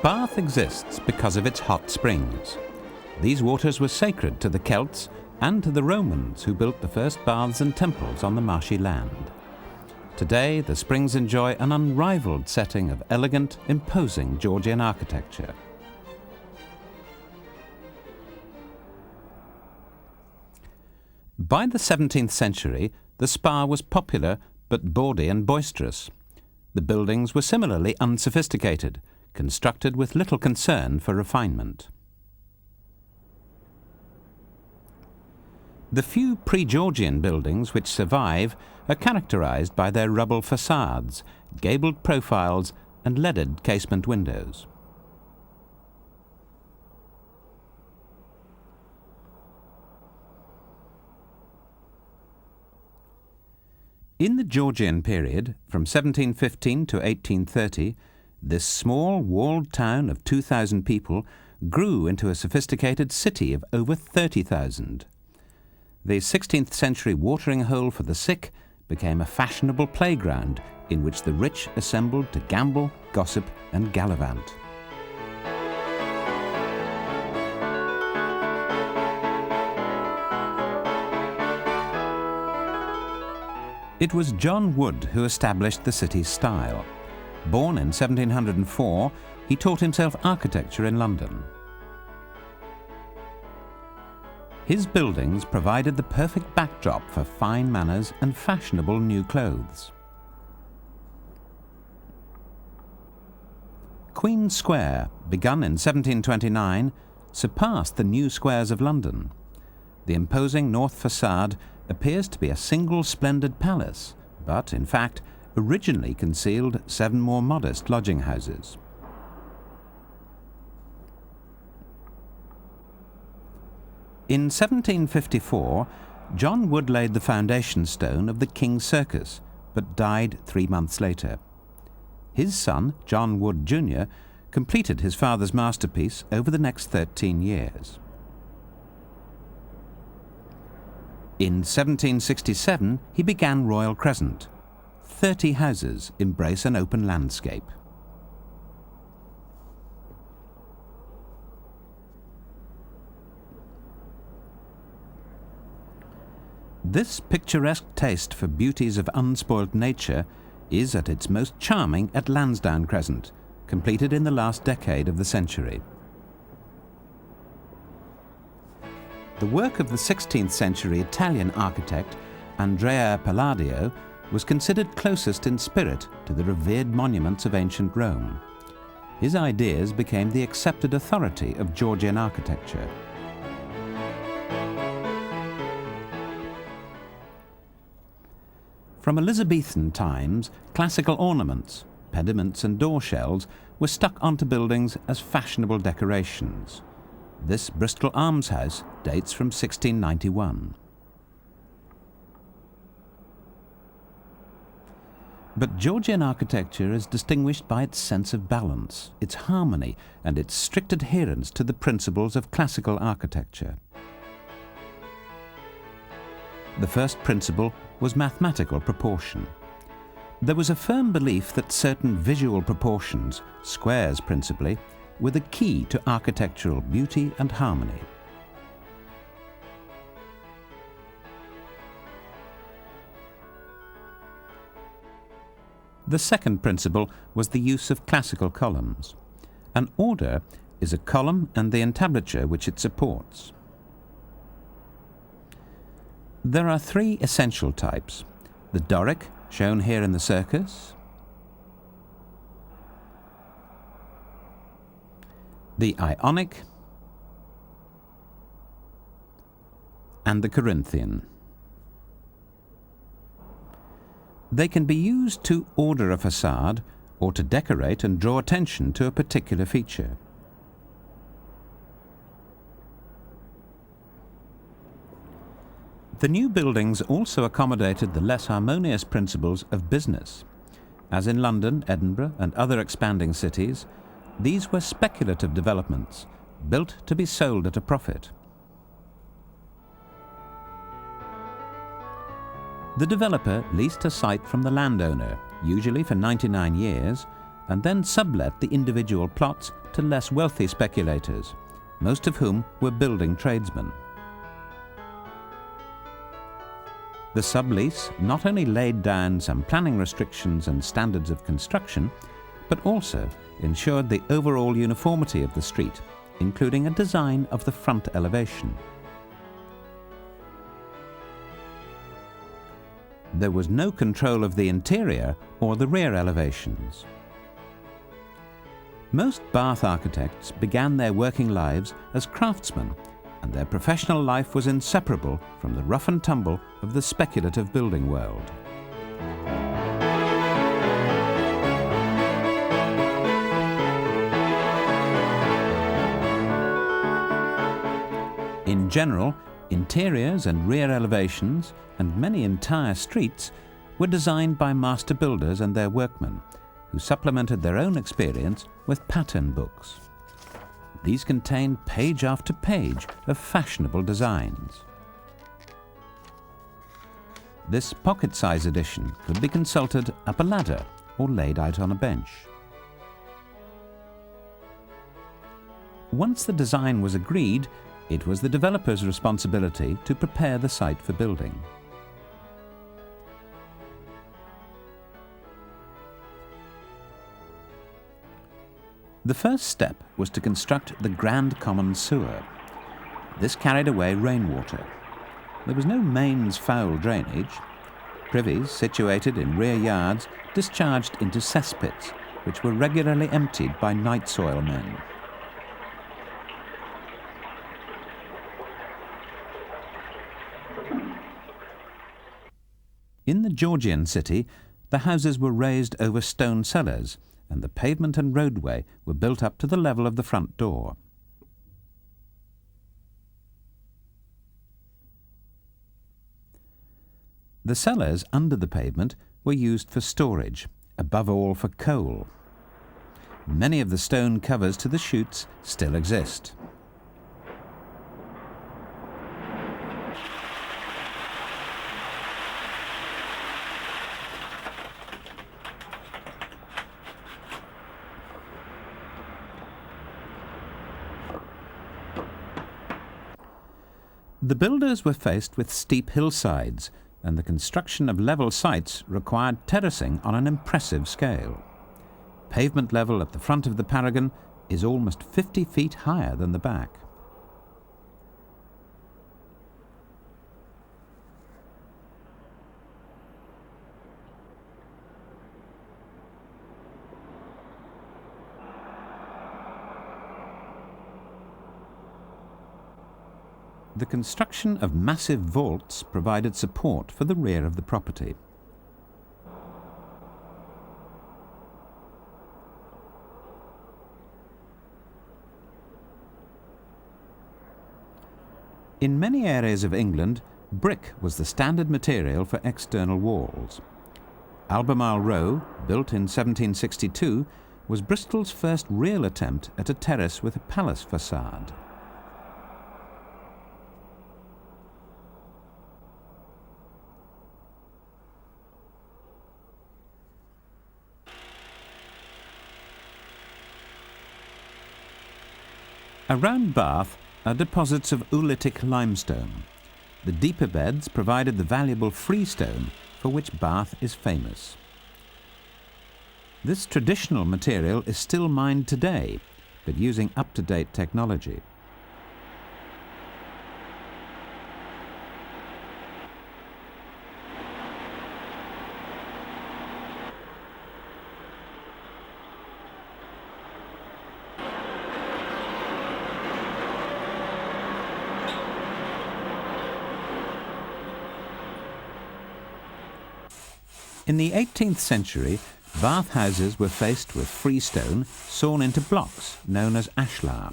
Bath exists because of its hot springs. These waters were sacred to the Celts and to the Romans, who built the first baths and temples on the marshy land. Today, the springs enjoy an unrivaled setting of elegant, imposing Georgian architecture. By the 17th century, the spa was popular but bawdy and boisterous. The buildings were similarly unsophisticated, constructed with little concern for refinement. The few pre-Georgian buildings which survive are characterized by their rubble facades, gabled profiles and leaded casement windows. In the Georgian period, from 1715 to 1830, this small walled town of 2,000 people grew into a sophisticated city of over 30,000. The 16th century watering hole for the sick became a fashionable playground in which the rich assembled to gamble, gossip and gallivant. It was John Wood who established the city's style. Born in 1704, he taught himself architecture in London. His buildings provided the perfect backdrop for fine manners and fashionable new clothes. Queen Square, begun in 1729, surpassed the new squares of London. The imposing north facade appears to be a single splendid palace, but, in fact, originally concealed 7 more modest lodging houses. In 1754, John Wood laid the foundation stone of the King's Circus, but died 3 months later. His son, John Wood Jr., completed his father's masterpiece over the next 13 years. In 1767, he began Royal Crescent. 30 houses embrace an open landscape. This picturesque taste for beauties of unspoilt nature is at its most charming at Lansdowne Crescent, completed in the last decade of the century. The work of the 16th century Italian architect Andrea Palladio was considered closest in spirit to the revered monuments of ancient Rome. His ideas became the accepted authority of Georgian architecture. From Elizabethan times, classical ornaments, pediments and door shells were stuck onto buildings as fashionable decorations. This Bristol almshouse dates from 1691. But Georgian architecture is distinguished by its sense of balance, its harmony, and its strict adherence to the principles of classical architecture. The first principle was mathematical proportion. There was a firm belief that certain visual proportions, squares principally, were the key to architectural beauty and harmony. The second principle was the use of classical columns. An order is a column and the entablature which it supports. There are 3 essential types: the Doric, shown here in the circus, the Ionic, and the Corinthian. They can be used to order a facade or to decorate and draw attention to a particular feature. The new buildings also accommodated the less harmonious principles of business. As in London, Edinburgh, and other expanding cities, these were speculative developments, built to be sold at a profit. The developer leased a site from the landowner, usually for 99 years, and then sublet the individual plots to less wealthy speculators, most of whom were building tradesmen. The sublease not only laid down some planning restrictions and standards of construction, but also ensured the overall uniformity of the street, including a design of the front elevation. There was no control of the interior or the rear elevations. Most Bath architects began their working lives as craftsmen, and their professional life was inseparable from the rough and tumble of the speculative building world. In general, interiors and rear elevations, and many entire streets, were designed by master builders and their workmen, who supplemented their own experience with pattern books. These contained page after page of fashionable designs. This pocket-size edition could be consulted up a ladder or laid out on a bench. Once the design was agreed, it was the developer's responsibility to prepare the site for building. The first step was to construct the Grand Common Sewer. This carried away rainwater. There was no mains foul drainage. Privies situated in rear yards discharged into cesspits, which were regularly emptied by night soil men. In the Georgian city, the houses were raised over stone cellars, and the pavement and roadway were built up to the level of the front door. The cellars under the pavement were used for storage, above all for coal. Many of the stone covers to the chutes still exist. The builders were faced with steep hillsides, and the construction of level sites required terracing on an impressive scale. Pavement level at the front of the paragon is almost 50 feet higher than the back. The construction of massive vaults provided support for the rear of the property. In many areas of England, brick was the standard material for external walls. Albemarle Row, built in 1762, was Bristol's first real attempt at a terrace with a palace facade. Around Bath are deposits of oolitic limestone. The deeper beds provided the valuable freestone for which Bath is famous. This traditional material is still mined today, but using up-to-date technology. In the 18th century, Bath houses were faced with freestone sawn into blocks known as ashlar.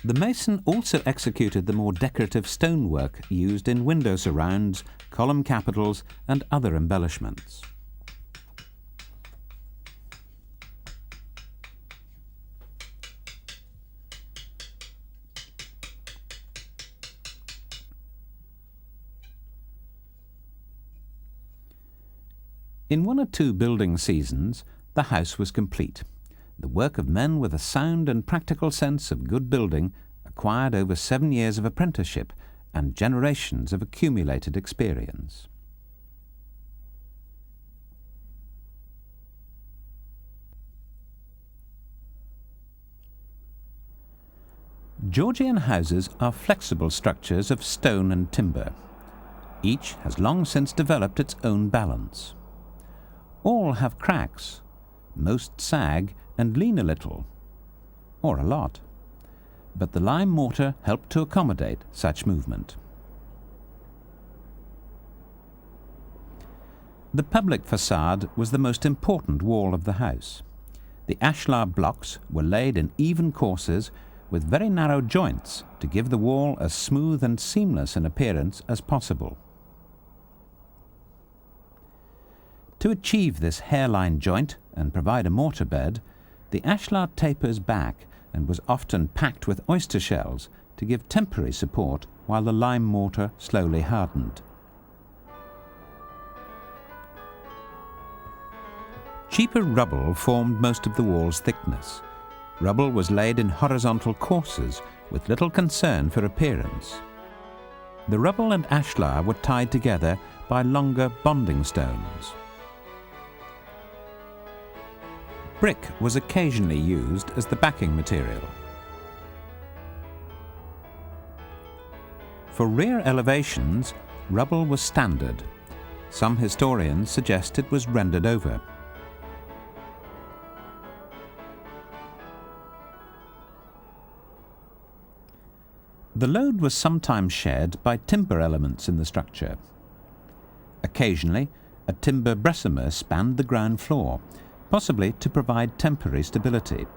The mason also executed the more decorative stonework used in window surrounds, column capitals, and other embellishments. In 1 or 2 building seasons, the house was complete, the work of men with a sound and practical sense of good building, acquired over 7 years of apprenticeship and generations of accumulated experience. Georgian houses are flexible structures of stone and timber. Each has long since developed its own balance. All have cracks. Most sag and lean a little, or a lot. But the lime mortar helped to accommodate such movement. The public facade was the most important wall of the house. The ashlar blocks were laid in even courses with very narrow joints to give the wall as smooth and seamless an appearance as possible. To achieve this hairline joint and provide a mortar bed, the ashlar tapers back and was often packed with oyster shells to give temporary support while the lime mortar slowly hardened. Cheaper rubble formed most of the wall's thickness. Rubble was laid in horizontal courses with little concern for appearance. The rubble and ashlar were tied together by longer bonding stones. Brick was occasionally used as the backing material. For rear elevations, rubble was standard. Some historians suggest it was rendered over. The load was sometimes shared by timber elements in the structure. Occasionally, a timber bressumer spanned the ground floor, possibly to provide temporary stability.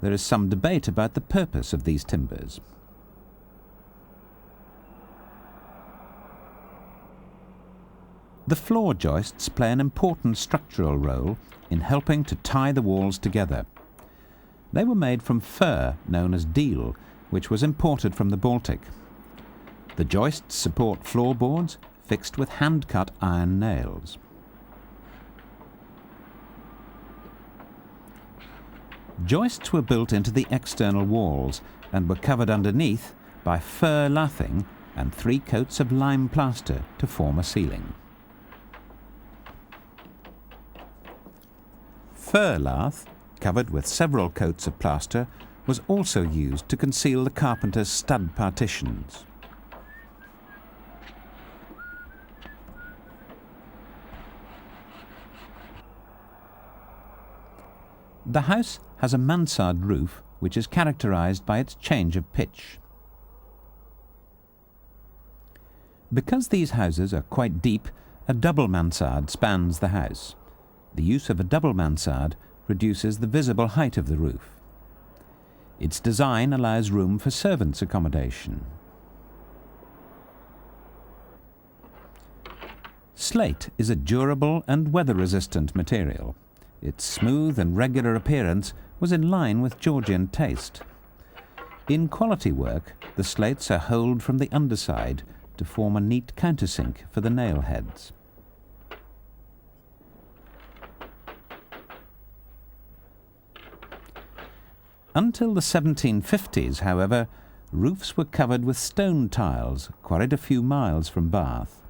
There is some debate about the purpose of these timbers. The floor joists play an important structural role in helping to tie the walls together. They were made from fir known as deal, which was imported from the Baltic. The joists support floorboards fixed with hand-cut iron nails. Joists were built into the external walls and were covered underneath by fir lathing and 3 coats of lime plaster to form a ceiling. Fir lath, covered with several coats of plaster, was also used to conceal the carpenter's stud partitions. The house has a mansard roof which is characterized by its change of pitch. Because these houses are quite deep, a double mansard spans the house. The use of a double mansard reduces the visible height of the roof. Its design allows room for servants' accommodation. Slate is a durable and weather-resistant material. Its smooth and regular appearance was in line with Georgian taste. In quality work, the slates are holed from the underside to form a neat countersink for the nail heads. Until the 1750s, however, roofs were covered with stone tiles quarried a few miles from Bath.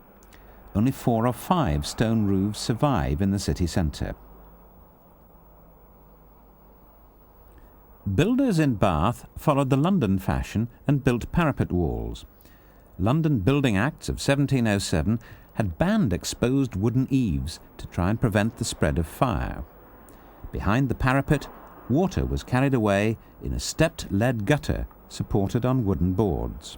Only 4 or 5 stone roofs survive in the city centre. Builders in Bath followed the London fashion and built parapet walls. London Building Acts of 1707 had banned exposed wooden eaves to try and prevent the spread of fire. Behind the parapet, water was carried away in a stepped lead gutter supported on wooden boards.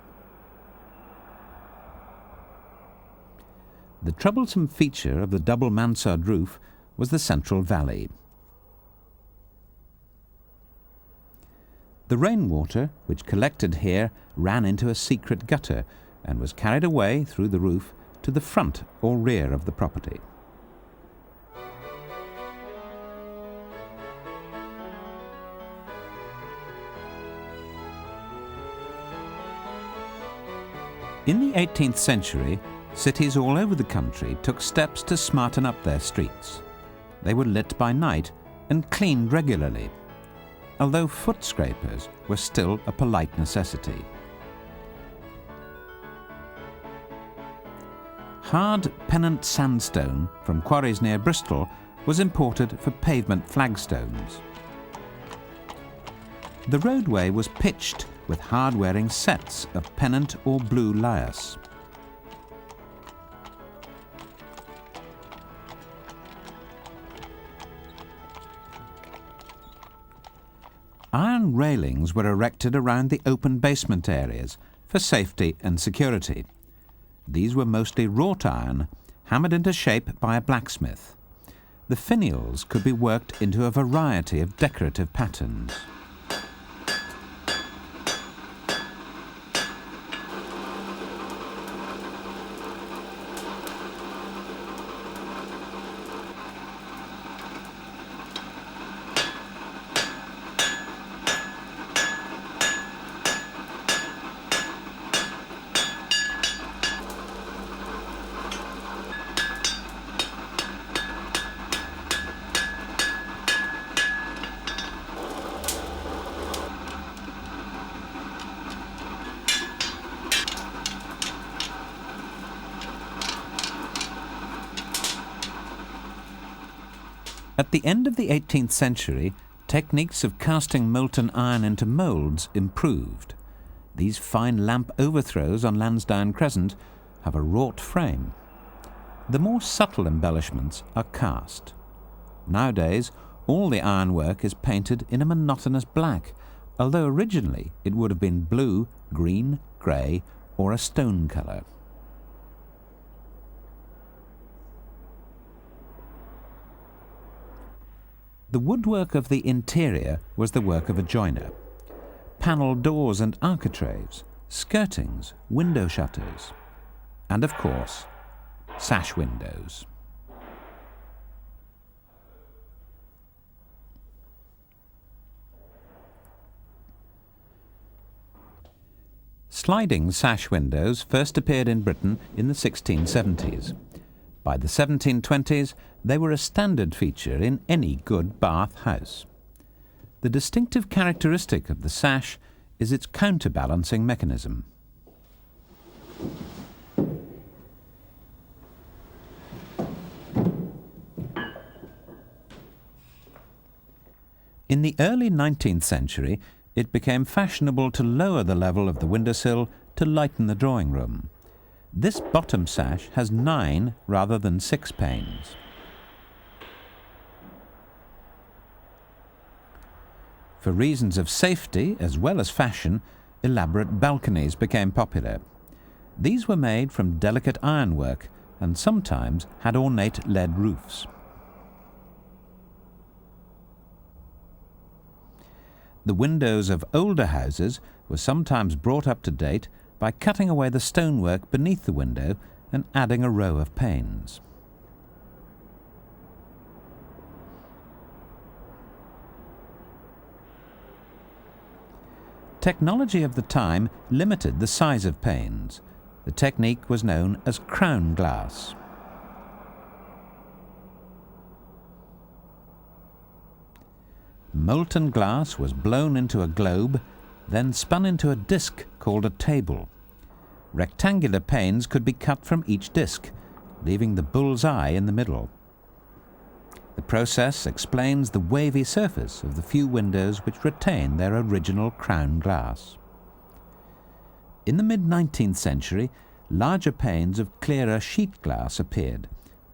The troublesome feature of the double mansard roof was the central valley. The rainwater, which collected here, ran into a secret gutter and was carried away through the roof to the front or rear of the property. In the 18th century, Cities all over the country took steps to smarten up their streets. They were lit by night and cleaned regularly, although foot scrapers were still a polite necessity. Hard pennant sandstone from quarries near Bristol was imported for pavement flagstones. The roadway was pitched with hard-wearing sets of pennant or blue lias. Iron railings were erected around the open basement areas for safety and security. These were mostly wrought iron, hammered into shape by a blacksmith. The finials could be worked into a variety of decorative patterns. At the end of the 18th century, techniques of casting molten iron into moulds improved. These fine lamp overthrows on Lansdowne Crescent have a wrought frame. The more subtle embellishments are cast. Nowadays, all the ironwork is painted in a monotonous black, although originally it would have been blue, green, grey, or a stone colour. The woodwork of the interior was the work of a joiner. Panelled doors and architraves, skirtings, window shutters, and of course, sash windows. Sliding sash windows first appeared in Britain in the 1670s. By the 1720s, they were a standard feature in any good Bath house. The distinctive characteristic of the sash is its counterbalancing mechanism. In the early 19th century, it became fashionable to lower the level of the windowsill to lighten the drawing room. This bottom sash has 9 rather than 6 panes. For reasons of safety as well as fashion, elaborate balconies became popular. These were made from delicate ironwork and sometimes had ornate lead roofs. The windows of older houses were sometimes brought up to date by cutting away the stonework beneath the window and adding a row of panes. Technology of the time limited the size of panes. The technique was known as crown glass. Molten glass was blown into a globe, then spun into a disc called a table. Rectangular panes could be cut from each disc, leaving the bull's eye in the middle. The process explains the wavy surface of the few windows which retain their original crown glass. In the mid-19th century, larger panes of clearer sheet glass appeared,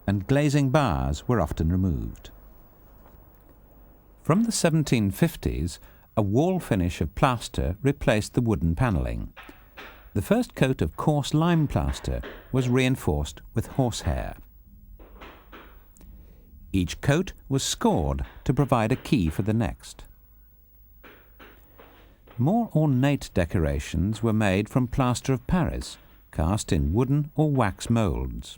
and glazing bars were often removed. From the 1750s, a wall finish of plaster replaced the wooden panelling. The first coat of coarse lime plaster was reinforced with horsehair. Each coat was scored to provide a key for the next. More ornate decorations were made from plaster of Paris, cast in wooden or wax moulds.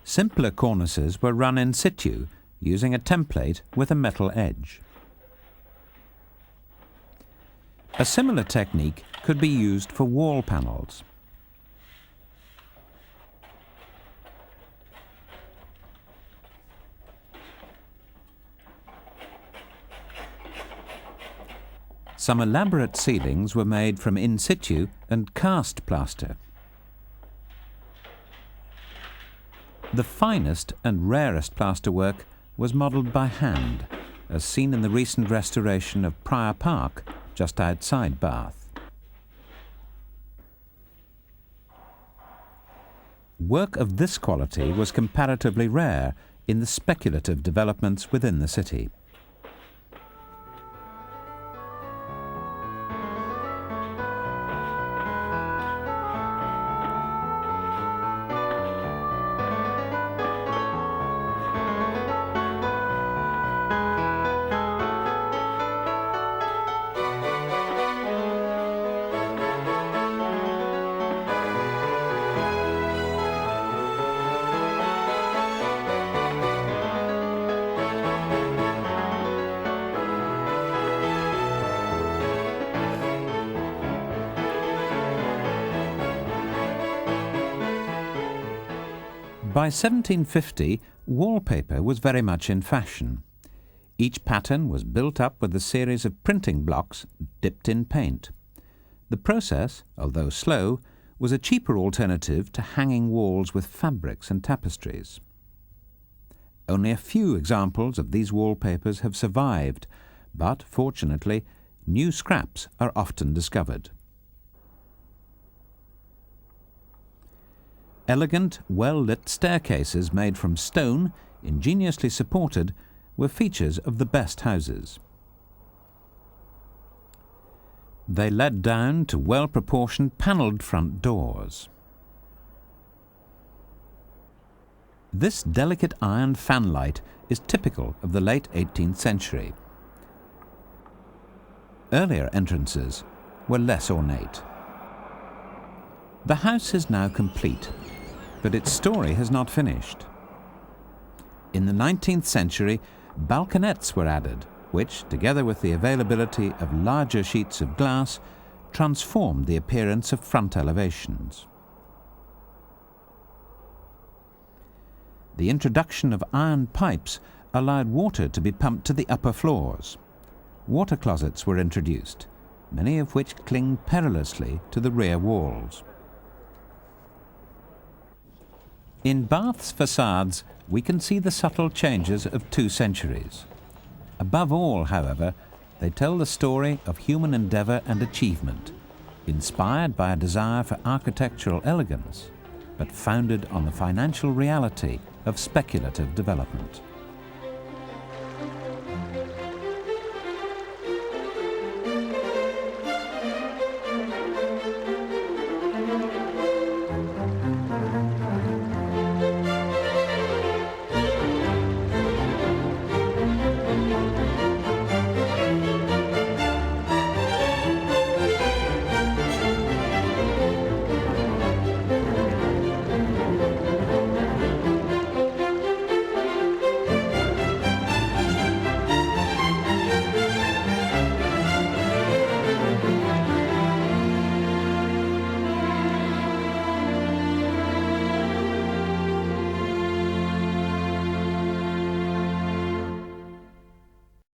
Simpler cornices were run in situ, using a template with a metal edge. A similar technique could be used for wall panels. Some elaborate ceilings were made from in situ and cast plaster. The finest and rarest plasterwork was modelled by hand, as seen in the recent restoration of Prior Park, just outside Bath. Work of this quality was comparatively rare in the speculative developments within the city. By 1750, wallpaper was very much in fashion. Each pattern was built up with a series of printing blocks dipped in paint. The process, although slow, was a cheaper alternative to hanging walls with fabrics and tapestries. Only a few examples of these wallpapers have survived, but, fortunately, new scraps are often discovered. Elegant, well-lit staircases made from stone, ingeniously supported, were features of the best houses. They led down to well-proportioned panelled front doors. This delicate iron fanlight is typical of the late 18th century. Earlier entrances were less ornate. The house is now complete, but its story has not finished. In the 19th century, balconettes were added, which, together with the availability of larger sheets of glass, transformed the appearance of front elevations. The introduction of iron pipes allowed water to be pumped to the upper floors. Water closets were introduced, many of which cling perilously to the rear walls. In Bath's facades, we can see the subtle changes of 2 centuries. Above all, however, they tell the story of human endeavour and achievement, inspired by a desire for architectural elegance, but founded on the financial reality of speculative development.